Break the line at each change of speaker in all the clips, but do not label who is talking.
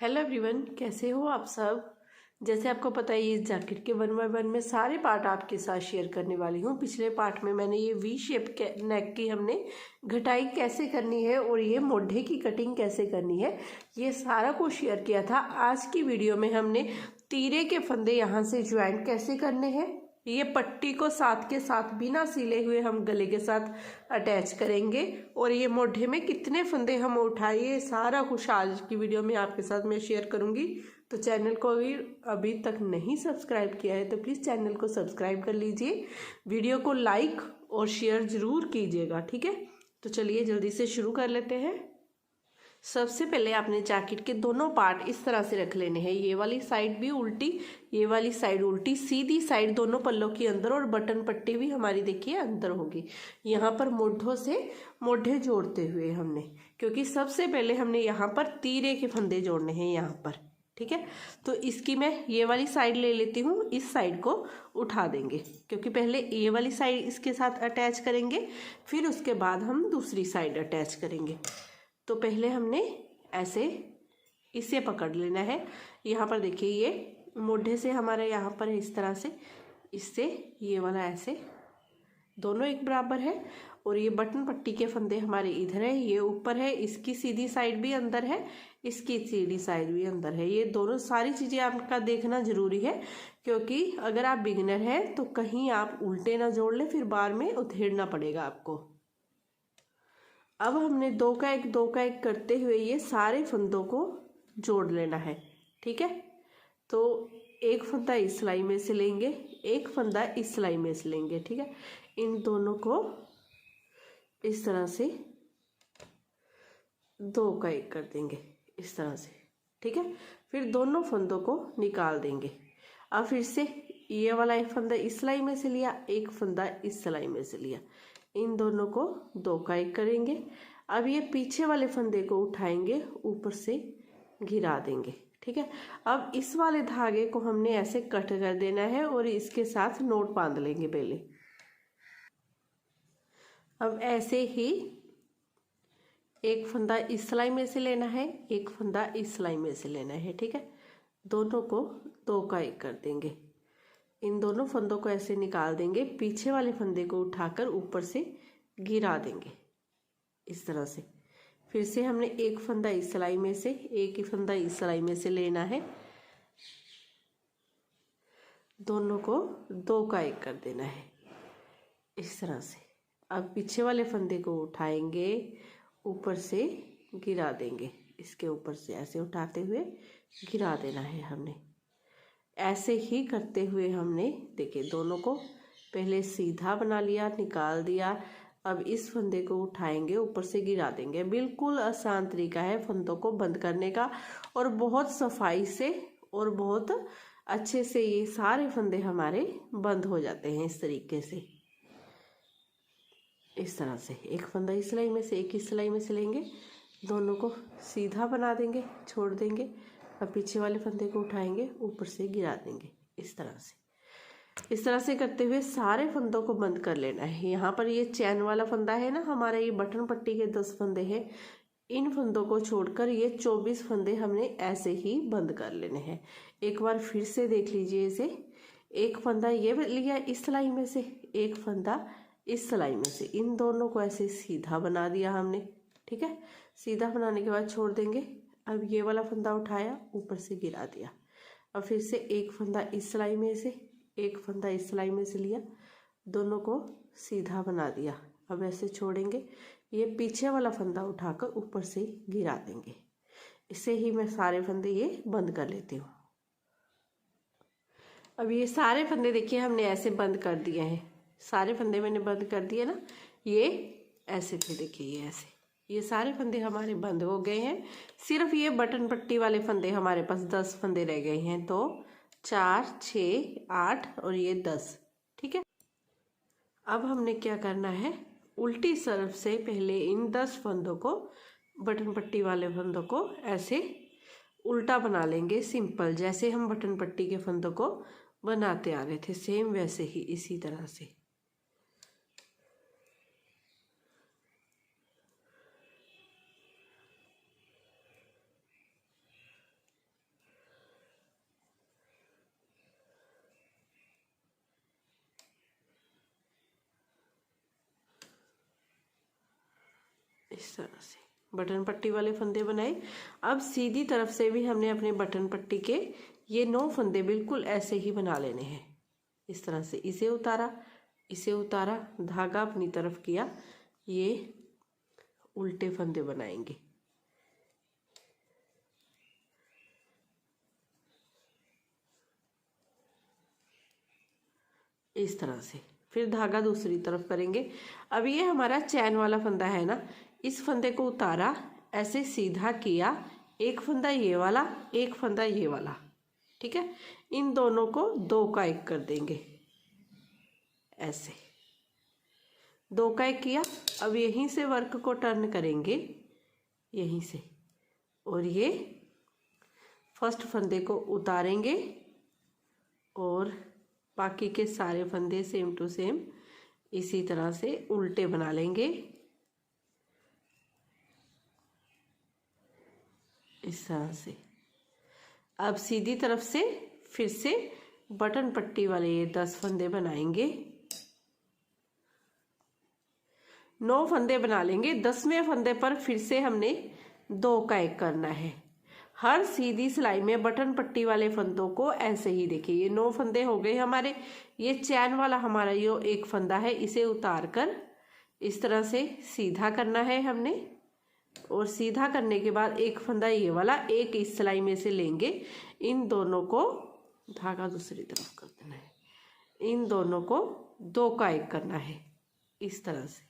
Hello everyone, कैसे हो आप सब। जैसे आपको पता है, इस जैकेट के 1 बाय 1 में सारे पार्ट आपके साथ शेयर करने वाली हूँ। पिछले पार्ट में मैंने ये वी शेप के नेक की हमने घटाई कैसे करनी है और ये मोढे की कटिंग कैसे करनी है, ये सारा कुछ शेयर किया था। आज की वीडियो में हमने तीरे के फंदे यहाँ से ज्वाइंट कैसे करने हैं, ये पट्टी को साथ के साथ बिना सिले हुए हम गले के साथ अटैच करेंगे और ये मोढे में कितने फंदे हम उठाए, ये सारा कुछ आज की वीडियो में आपके साथ मैं शेयर करूंगी। तो चैनल को भी अभी तक नहीं सब्सक्राइब किया है तो प्लीज़ चैनल को सब्सक्राइब कर लीजिए, वीडियो को लाइक और शेयर ज़रूर कीजिएगा, ठीक है। तो चलिए जल्दी से शुरू कर लेते हैं। सबसे पहले आपने जैकेट के दोनों पार्ट इस तरह से रख लेने हैं, ये वाली साइड भी उल्टी, ये वाली साइड उल्टी, सीधी साइड दोनों पल्लों की अंदर और बटन पट्टी भी हमारी देखिए अंदर होगी। यहाँ पर मोढों से मोढे जोड़ते हुए हमने, क्योंकि सबसे पहले हमने यहाँ पर तीरे के फंदे जोड़ने हैं यहाँ पर, ठीक है। तो इसकी मैं ये वाली साइड ले लेती हूँ, इस साइड को उठा देंगे क्योंकि पहले ये वाली साइड इसके साथ अटैच करेंगे, फिर उसके बाद हम दूसरी साइड अटैच करेंगे। तो पहले हमने ऐसे इसे पकड़ लेना है। यहाँ पर देखिए ये मोढे से हमारे यहाँ पर इस तरह से, इससे ये वाला ऐसे दोनों एक बराबर है और ये बटन पट्टी के फंदे हमारे इधर है, ये ऊपर है, इसकी सीधी साइड भी अंदर है, इसकी सीधी साइड भी अंदर है। ये दोनों सारी चीज़ें आपका देखना ज़रूरी है, क्योंकि अगर आप बिगिनर हैं तो कहीं आप उल्टे ना जोड़ लें, फिर बाद में उधेड़ना पड़ेगा आपको। अब हमने दो का एक करते हुए ये सारे फंदों को जोड़ लेना है, ठीक है। तो एक फंदा इस सिलाई में से लेंगे, एक फंदा इस सिलाई में से लेंगे, ठीक है। इन दोनों को इस तरह से दो का एक कर देंगे इस तरह से, ठीक है। फिर दोनों फंदों को निकाल देंगे। अब फिर से ये वाला एक फंदा इस सिलाई में से लिया, एक फंदा इस सिलाई में से लिया, इन दोनों को दो का एक करेंगे। अब ये पीछे वाले फंदे को उठाएंगे, ऊपर से घिरा देंगे, ठीक है। अब इस वाले धागे को हमने ऐसे कट कर देना है और इसके साथ नोट बांध लेंगे पहले। अब ऐसे ही एक फंदा इस सिलाई में से लेना है, एक फंदा इस सिलाई में से लेना है, ठीक है। दोनों को दो का एक कर देंगे। इन दोनों फंदों को ऐसे निकाल देंगे, पीछे वाले फंदे को उठाकर ऊपर से गिरा देंगे इस तरह से। फिर से हमने एक फंदा इस सिलाई में से, एक ही फंदा इस सिलाई में से लेना है, दोनों को दो का एक कर देना है इस तरह से। अब पीछे वाले फंदे को उठाएंगे, ऊपर से गिरा देंगे, इसके ऊपर से ऐसे उठाते हुए गिरा देना है हमने। ऐसे ही करते हुए हमने देखिए दोनों को पहले सीधा बना लिया, निकाल दिया। अब इस फंदे को उठाएंगे, ऊपर से गिरा देंगे। बिल्कुल आसान तरीका है फंदों को बंद करने का और बहुत सफाई से और बहुत अच्छे से ये सारे फंदे हमारे बंद हो जाते हैं इस तरीके से। इस तरह से एक फंदा इस सिलाई में से, एक इस सिलाई में से लेंगे, दोनों को सीधा बना देंगे, छोड़ देंगे। अब पीछे वाले फंदे को उठाएंगे, ऊपर से गिरा देंगे इस तरह से। इस तरह से करते हुए सारे फंदों को बंद कर लेना है। यहाँ पर ये चैन वाला फंदा है ना हमारा, ये बटन पट्टी के 10 फंदे हैं, इन फंदों को छोड़कर ये 24 फंदे हमने ऐसे ही बंद कर लेने हैं। एक बार फिर से देख लीजिए इसे। एक फंदा ये लिया इस सिलाई में से, एक फंदा इस सिलाई में से, इन दोनों को ऐसे सीधा बना दिया हमने, ठीक है। सीधा बनाने के बाद छोड़ देंगे। अब ये वाला फंदा उठाया, ऊपर से गिरा दिया। अब फिर से एक फंदा इस सिलाई में से, एक फंदा इस सिलाई में से लिया, दोनों को सीधा बना दिया। अब ऐसे छोड़ेंगे, ये पीछे वाला फंदा उठाकर ऊपर से गिरा देंगे। इससे ही मैं सारे फंदे ये बंद कर लेती हूँ। अब ये सारे फंदे देखिए हमने ऐसे बंद कर दिए हैं, सारे फंदे मैंने बंद कर दिए ना, ये ऐसे थे देखिए, ये ऐसे, ये सारे फंदे हमारे बंद हो गए हैं। सिर्फ ये बटन पट्टी वाले फंदे हमारे पास 10 फंदे रह गए हैं, तो 4, 6, 8 और ये 10, ठीक है। अब हमने क्या करना है, उल्टी तरफ से पहले इन 10 फंदों को, बटन पट्टी वाले फंदों को ऐसे उल्टा बना लेंगे, सिंपल जैसे हम बटन पट्टी के फंदों को बनाते आ रहे थे, सेम वैसे ही इसी तरह से। इस तरह से बटन पट्टी वाले फंदे बनाए। अब सीधी तरफ से भी हमने अपने बटन पट्टी के ये 9 फंदे बिल्कुल ऐसे ही बना लेने हैं। इस तरह से इसे उतारा, धागा अपनी तरफ किया, ये उल्टे फंदे बनाएंगे। इस तरह से फिर धागा दूसरी तरफ करेंगे। अब ये हमारा चैन वाला फंदा है ना, इस फंदे को उतारा, ऐसे सीधा किया, एक फंदा ये वाला, एक फंदा ये वाला, ठीक है। इन दोनों को 2 का 1 कर देंगे, ऐसे 2 का 1 किया। अब यहीं से वर्क को टर्न करेंगे, यहीं से, और ये फर्स्ट फंदे को उतारेंगे और बाकी के सारे फंदे सेम टू सेम इसी तरह से उल्टे बना लेंगे, इस तरह से। अब सीधी तरफ से फिर से बटन पट्टी वाले ये 10 फंदे बनाएंगे, 9 फंदे बना लेंगे। 10वें फंदे पर फिर से हमने 2 का 1 करना है। हर सीधी सिलाई में बटन पट्टी वाले फंदों को ऐसे ही देखिए, ये 9 फंदे हो गए हमारे। ये चैन वाला हमारा यो एक फंदा है, इसे उतार कर इस तरह से सीधा करना है हमने, और सीधा करने के बाद एक फंदा ये वाला, एक इस सिलाई में से लेंगे। इन दोनों को धागा दूसरी तरफ कर देना है, इन दोनों को 2 का 1 करना है, इस तरह से।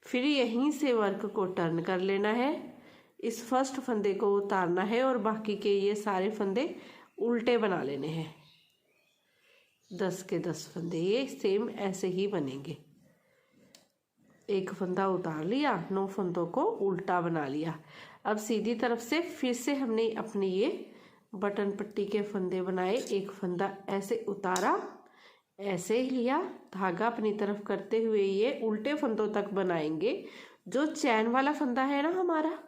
फिर यहीं से वर्क को टर्न कर लेना है, इस फर्स्ट फंदे को उतारना है और बाकी के ये सारे फंदे उल्टे बना लेने हैं। 10 के 10 फंदे ये सेम ऐसे ही बनेंगे। एक फंदा उतार लिया, 9 फंदों को उल्टा बना लिया। अब सीधी तरफ से फिर से हमने अपने ये बटन पट्टी के फंदे बनाए, एक फंदा ऐसे उतारा, ऐसे ही लिया, धागा अपनी तरफ करते हुए ये उल्टे फंदों तक बनाएंगे। जो चैन वाला फंदा है ना हमारा,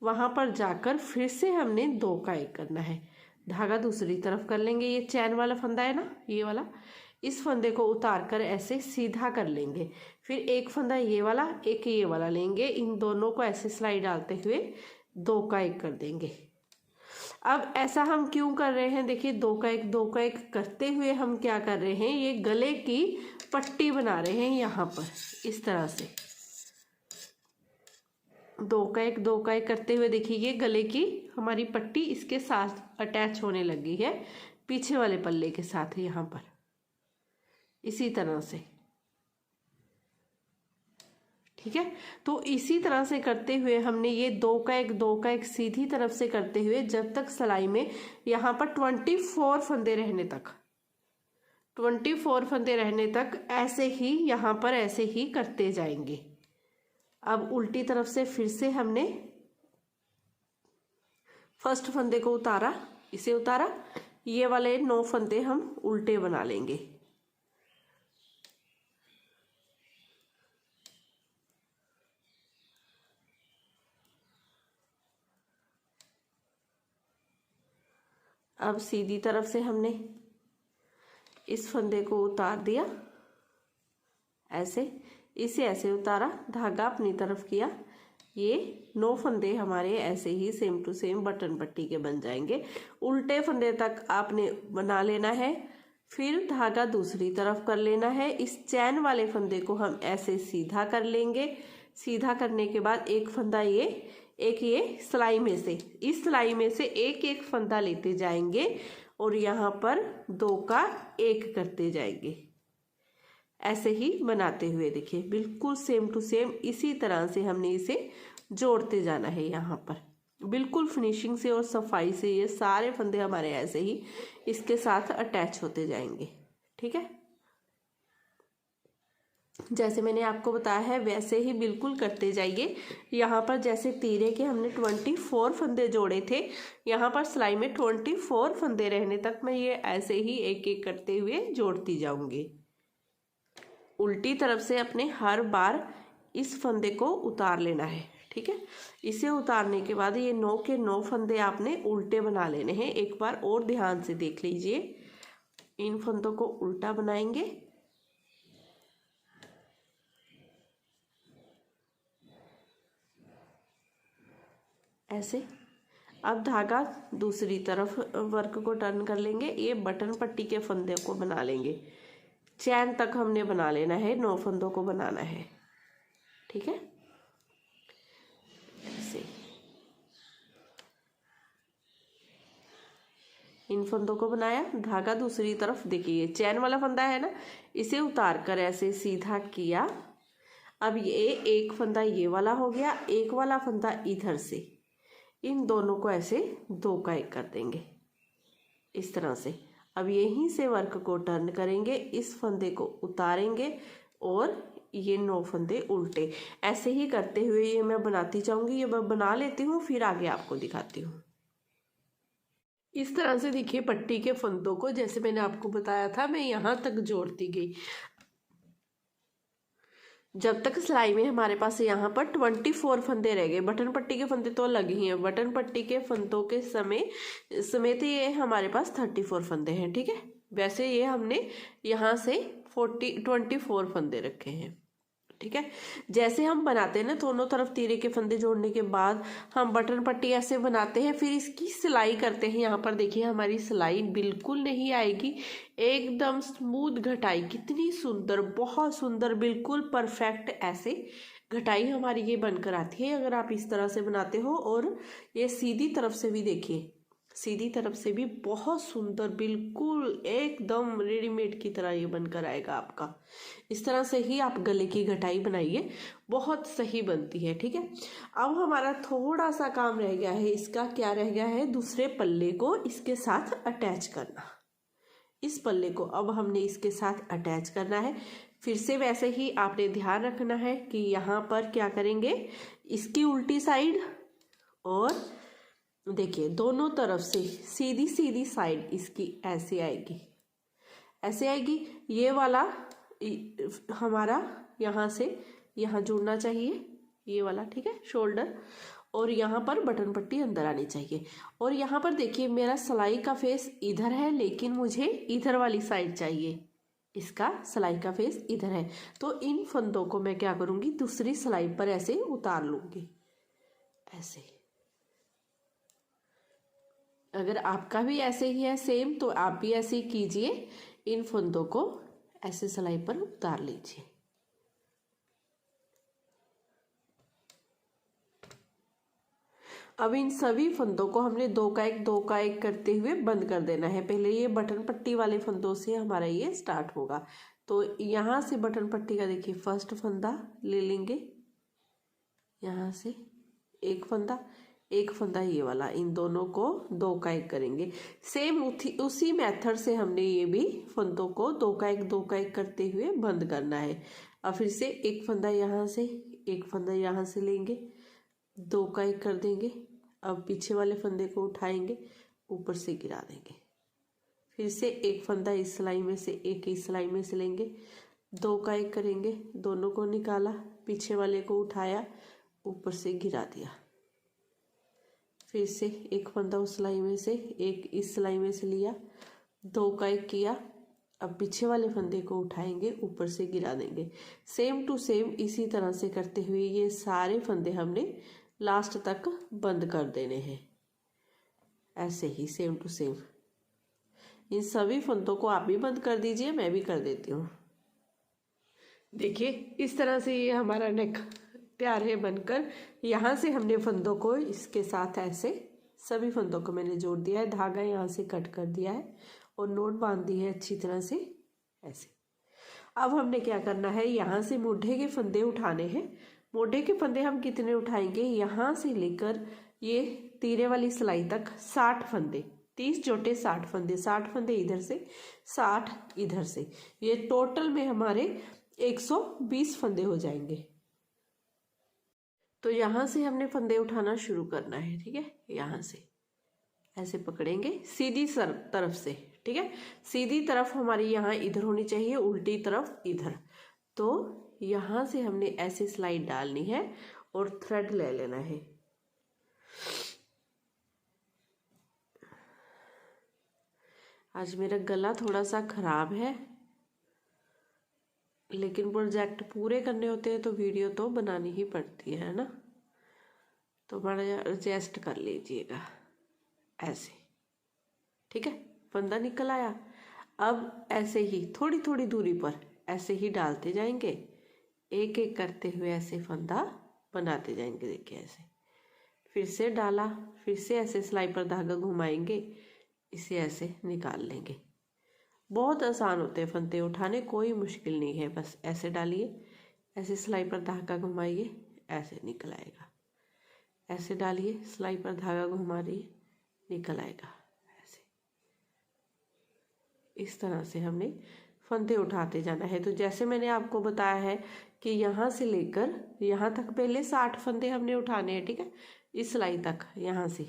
वहाँ पर जाकर फिर से हमने 2 का 1 करना है, धागा दूसरी तरफ कर लेंगे। ये चैन वाला फंदा है ना, ये वाला, इस फंदे को उतार कर ऐसे सीधा कर लेंगे। फिर एक फंदा ये वाला, एक ये वाला लेंगे, इन दोनों को ऐसे सिलाई डालते हुए 2 का 1 कर देंगे। अब ऐसा हम क्यों कर रहे हैं, देखिए 2 का 1 करते हुए हम क्या कर रहे हैं, ये गले की पट्टी बना रहे हैं यहाँ पर, इस तरह से 2 का 1 करते हुए देखिए ये गले की हमारी पट्टी इसके साथ अटैच होने लगी है, पीछे वाले पल्ले के साथ यहाँ पर, इसी तरह से, ठीक है। तो इसी तरह से करते हुए हमने ये 2 का 1 सीधी तरफ से करते हुए जब तक सिलाई में यहाँ पर 24 फंदे रहने तक, 24 फंदे रहने तक ऐसे ही यहाँ पर ऐसे ही करते जाएंगे। अब उल्टी तरफ से फिर से हमने फर्स्ट फंदे को उतारा, इसे उतारा, ये वाले 9 फंदे हम उल्टे बना लेंगे। अब सीधी तरफ से हमने इस फंदे को उतार दिया, ऐसे, इसे ऐसे उतारा, धागा अपनी तरफ किया, ये 9 फंदे हमारे ऐसे ही सेम टू सेम बटन पट्टी के बन जाएंगे। उल्टे फंदे तक आपने बना लेना है, फिर धागा दूसरी तरफ कर लेना है। इस चैन वाले फंदे को हम ऐसे सीधा कर लेंगे। सीधा करने के बाद एक फंदा ये, एक ये सिलाई में से, इस सिलाई में से एक एक फंदा लेते जाएंगे और यहाँ पर 2 का 1 करते जाएंगे, ऐसे ही बनाते हुए देखिए बिल्कुल सेम टू सेम इसी तरह से हमने इसे जोड़ते जाना है। यहाँ पर बिल्कुल फिनिशिंग से और सफाई से ये सारे फंदे हमारे ऐसे ही इसके साथ अटैच होते जाएंगे, ठीक है। जैसे मैंने आपको बताया है वैसे ही बिल्कुल करते जाइए। यहाँ पर जैसे तीरे के हमने 24 फंदे जोड़े थे, यहाँ पर सिलाई में 24 फंदे रहने तक मैं ये ऐसे ही एक एक करते हुए जोड़ती जाऊंगी। उल्टी तरफ से अपने हर बार इस फंदे को उतार लेना है, ठीक है। इसे उतारने के बाद ये 9 के 9 फंदे आपने उल्टे बना लेने हैं। एक बार और ध्यान से देख लीजिए, इन फंदों को उल्टा बनाएंगे, ऐसे। अब धागा दूसरी तरफ वर्क को टर्न कर लेंगे, ये बटन पट्टी के फंदे को बना लेंगे। चैन तक हमने बना लेना है, 9 फंदों को बनाना है, ठीक है। ऐसे इन फंदों को बनाया, धागा दूसरी तरफ, देखिए चैन वाला फंदा है ना, इसे उतार कर ऐसे सीधा किया। अब ये एक फंदा ये वाला हो गया, एक वाला फंदा इधर से, इन दोनों को ऐसे 2 का 1 कर देंगे इस तरह से। अब यहीं से वर्क को टर्न करेंगे, इस फंदे को उतारेंगे और ये 9 फंदे उल्टे। ऐसे ही करते हुए ये मैं बनाती जाऊंगी, ये मैं बना लेती हूँ फिर आगे आपको दिखाती हूँ। इस तरह से देखिए पट्टी के फंदों को जैसे मैंने आपको बताया था मैं यहाँ तक जोड़ती गई, जब तक सिलाई में हमारे पास यहाँ पर 24 फंदे रह गए। बटन पट्टी के फंदे तो अलग ही हैं, बटन पट्टी के फंदों के समेत ये हमारे पास 34 फंदे हैं, ठीक है। वैसे ये हमने यहाँ से 24 फंदे रखे हैं, ठीक है। जैसे हम बनाते हैं ना दोनों तरफ तीरे के फंदे जोड़ने के बाद हम बटन पट्टी ऐसे बनाते हैं, फिर इसकी सिलाई करते हैं। यहाँ पर देखिए हमारी सिलाई बिल्कुल नहीं आएगी, एकदम स्मूथ घटाई, कितनी सुंदर, बहुत सुंदर, बिल्कुल परफेक्ट ऐसे घटाई हमारी ये बनकर आती है अगर आप इस तरह से बनाते हो। और ये सीधी तरफ से भी देखिए, सीधी तरफ से भी बहुत सुंदर, बिल्कुल एकदम रेडीमेड की तरह ये बनकर आएगा आपका। इस तरह से ही आप गले की घटाई बनाइए, बहुत सही बनती है, ठीक है। अब हमारा थोड़ा सा काम रह गया है, इसका क्या रह गया है, दूसरे पल्ले को इसके साथ अटैच करना। इस पल्ले को अब हमने इसके साथ अटैच करना है। फिर से वैसे ही आपने ध्यान रखना है कि यहाँ पर क्या करेंगे, इसकी उल्टी साइड और देखिए दोनों तरफ से सीधी सीधी साइड इसकी ऐसे आएगी, ऐसे आएगी। ये वाला हमारा यहाँ से यहाँ जुड़ना चाहिए, ये वाला, ठीक है, शोल्डर, और यहाँ पर बटन पट्टी अंदर आनी चाहिए। और यहाँ पर देखिए मेरा सिलाई का फेस इधर है, लेकिन मुझे इधर वाली साइड चाहिए, इसका सिलाई का फेस इधर है। तो इन फंदों को मैं क्या करूँगी, दूसरी सिलाई पर ऐसे उतार लूँगी, ऐसे। अगर आपका भी ऐसे ही है सेम तो आप भी ऐसे ही कीजिए, इन फंदों को ऐसे सिलाई पर उतार लीजिए। अब इन सभी फंदों को हमने 2 का 1 2 का 1 करते हुए बंद कर देना है। पहले ये बटन पट्टी वाले फंदों से हमारा ये स्टार्ट होगा। तो यहाँ से बटन पट्टी का देखिए फर्स्ट फंदा ले लेंगे, यहाँ से एक फंदा ये वाला, इन दोनों को 2 का 1 करेंगे। सेम उसी मेथड से हमने ये भी फंदों को 2 का 1 2 का 1 करते हुए बंद करना है। अब फिर से एक फंदा यहाँ से, एक फंदा यहाँ से लेंगे, 2 का 1 कर देंगे। अब पीछे वाले फंदे को उठाएंगे, ऊपर से गिरा देंगे। फिर से एक फंदा इस सिलाई में से, एक इस सिलाई में से लेंगे, 2 का 1 करेंगे, दोनों को निकाला, पीछे वाले को उठाया, ऊपर से गिरा दिया। फिर से एक फंदा उस सिलाई में से, एक इस सिलाई में से लिया, 2 का 1 किया। अब पीछे वाले फंदे को उठाएंगे, ऊपर से गिरा देंगे। सेम टू सेम इसी तरह से करते हुए ये सारे फंदे हमने लास्ट तक बंद कर देने हैं, ऐसे ही सेम टू सेम। इन सभी फंदों को आप भी बंद कर दीजिए, मैं भी कर देती हूँ। देखिए इस तरह से ये हमारा नेक तैयार है बनकर। यहाँ से हमने फंदों को इसके साथ ऐसे सभी फंदों को मैंने जोड़ दिया है, धागा यहाँ से कट कर दिया है और नोट बांध दी है अच्छी तरह से, ऐसे। अब हमने क्या करना है, यहाँ से मोढे के फंदे उठाने हैं। मोढे के फंदे हम कितने उठाएंगे, यहाँ से लेकर ये तीरे वाली सिलाई तक 60 फंदे, 30 जोटे 60 फंदे, 60 फंदे इधर से, 60 इधर से, ये टोटल में हमारे 120 फंदे हो जाएंगे। तो यहाँ से हमने फंदे उठाना शुरू करना है, ठीक है। यहाँ से ऐसे पकड़ेंगे सीधी तरफ से, ठीक है। सीधी तरफ हमारी यहाँ इधर होनी चाहिए, उल्टी तरफ इधर। तो यहाँ से हमने ऐसे सिलाई डालनी है और थ्रेड ले लेना है। आज मेरा गला थोड़ा सा खराब है, लेकिन प्रोजेक्ट पूरे करने होते हैं तो वीडियो तो बनानी ही पड़ती है ना। तो बड़ा एडजस्ट कर लीजिएगा ऐसे, ठीक है। फंदा निकल आया। अब ऐसे ही थोड़ी थोड़ी दूरी पर ऐसे ही डालते जाएंगे, एक एक करते हुए ऐसे फंदा बनाते जाएंगे। देखिए ऐसे, फिर से डाला, फिर से ऐसे सिलाई पर धागा घुमाएंगे, इसे ऐसे निकाल लेंगे। बहुत आसान होते हैं फंदे उठाने, कोई मुश्किल नहीं है। बस ऐसे डालिए, ऐसे सिलाई पर धागा घुमाइए, ऐसे निकल आएगा। ऐसे डालिए, सिलाई पर धागा घुमा दिए, निकल आएगा ऐसे। इस तरह से हमने फंदे उठाते जाना है। तो जैसे मैंने आपको बताया है कि यहाँ से लेकर यहाँ तक पहले 60 फंदे हमने उठाने हैं, ठीक है, इस सिलाई तक यहाँ से,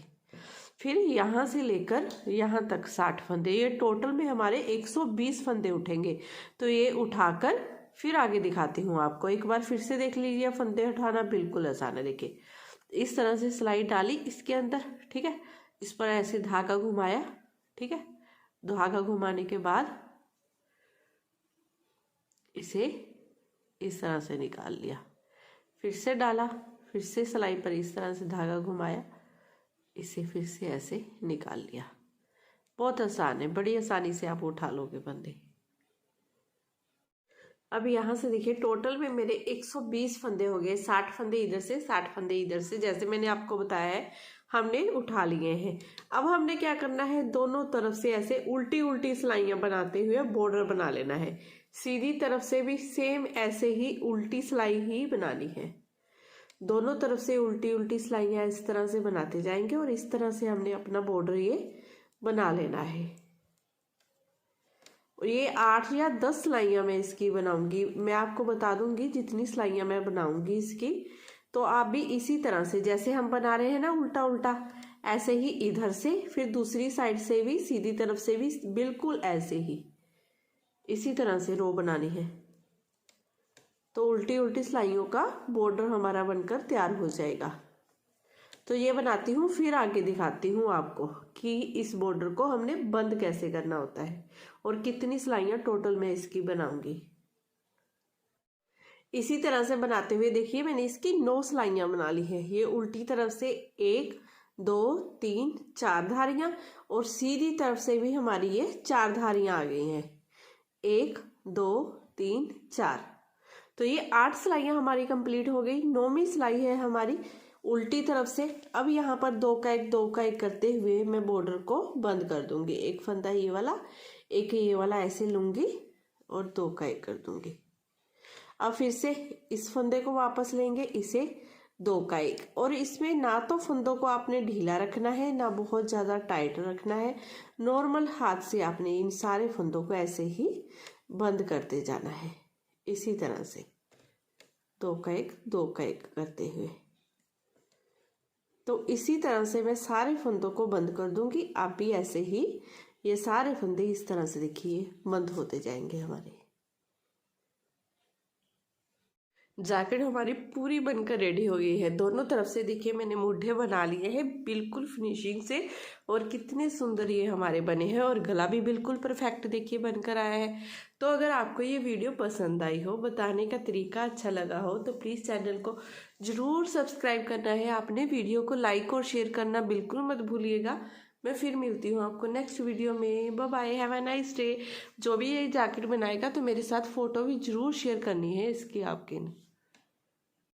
फिर यहाँ से लेकर यहाँ तक 60 फंदे, ये टोटल में हमारे 120 फंदे उठेंगे। तो ये उठाकर फिर आगे दिखाती हूँ आपको। एक बार फिर से देख लीजिए, फंदे उठाना बिल्कुल आसान है। देखिए इस तरह से सिलाई डाली इसके अंदर, ठीक है, इस पर ऐसे धागा घुमाया, ठीक है, धागा घुमाने के बाद इसे इस तरह से निकाल लिया, फिर से डाला, फिर से सिलाई पर इस तरह से धागा घुमाया, इसे फिर से ऐसे निकाल लिया। बहुत आसान है, बड़ी आसानी से आप उठा लोगे फंदे। अब यहाँ से देखिए टोटल में मेरे 120 फंदे हो गए। 60 फंदे इधर से, 60 फंदे इधर से, जैसे मैंने आपको बताया है हमने उठा लिए हैं। अब हमने क्या करना है, दोनों तरफ से ऐसे उल्टी उल्टी सिलाइयाँ बनाते हुए बॉर्डर बना लेना है। सीधी तरफ से भी सेम ऐसे ही उल्टी सिलाई ही बनानी है। दोनों तरफ से उल्टी उल्टी सिलाइयाँ इस तरह से बनाते जाएंगे और इस तरह से हमने अपना बॉर्डर ये बना लेना है। ये 8 या 10 सिलाइयाँ मैं इसकी बनाऊंगी, मैं आपको बता दूंगी जितनी सिलाइयाँ मैं बनाऊंगी इसकी। तो आप भी इसी तरह से जैसे हम बना रहे हैं ना उल्टा उल्टा, ऐसे ही इधर से, फिर दूसरी साइड से भी, सीधी तरफ से भी बिल्कुल ऐसे ही इसी तरह से रो बनानी है। तो उल्टी उल्टी सिलाइयों का बॉर्डर हमारा बनकर तैयार हो जाएगा। तो ये बनाती हूँ, फिर आगे दिखाती हूँ आपको कि इस बॉर्डर को हमने बंद कैसे करना होता है और कितनी सिलाइयाँ टोटल में इसकी बनाऊंगी। इसी तरह से बनाते हुए देखिए मैंने इसकी 9 सिलाइयाँ बना ली है। ये उल्टी तरफ से 1 2 3 4 धारियाँ और सीधी तरफ से भी हमारी ये 4 धारियाँ आ गई हैं। 1 2 3 4, तो ये 8 सिलाइयाँ हमारी कंप्लीट हो गई। 9वीं सिलाई है हमारी उल्टी तरफ से। अब यहाँ पर 2 का 1 करते हुए मैं बॉर्डर को बंद कर दूंगी। एक फंदा ये वाला, एक ये वाला ऐसे लूंगी और 2 का 1 कर दूंगी। अब फिर से इस फंदे को वापस लेंगे, इसे 2 का 1, और इसमें ना तो फंदों को आपने ढीला रखना है ना बहुत ज़्यादा टाइट रखना है। नॉर्मल हाथ से आपने इन सारे फंदों को ऐसे ही बंद करते जाना है, इसी तरह से 2 का 1 2 का 1 करते हुए। तो इसी तरह से मैं सारे फंदों को बंद कर दूंगी। आप भी ऐसे ही ये सारे फंदे इस तरह से देखिए बंद होते जाएंगे हमारे। जैकेट हमारी पूरी बनकर रेडी हो गई है। दोनों तरफ से देखिए मैंने मुड्ढे बना लिए हैं बिल्कुल फिनिशिंग से, और कितने सुंदर ये हमारे बने हैं, और गला भी बिल्कुल परफेक्ट देखिए बनकर आया है। तो अगर आपको ये वीडियो पसंद आई हो, बताने का तरीका अच्छा लगा हो, तो प्लीज़ चैनल को ज़रूर सब्सक्राइब करना है आपने। वीडियो को लाइक और शेयर करना बिल्कुल मत भूलिएगा। मैं फिर मिलती हूँ आपको नेक्स्ट वीडियो में। Bye bye, have a nice day. जो भी ये जैकेट बनाएगा तो मेरे साथ फ़ोटो भी ज़रूर शेयर करनी है इसकी आपके।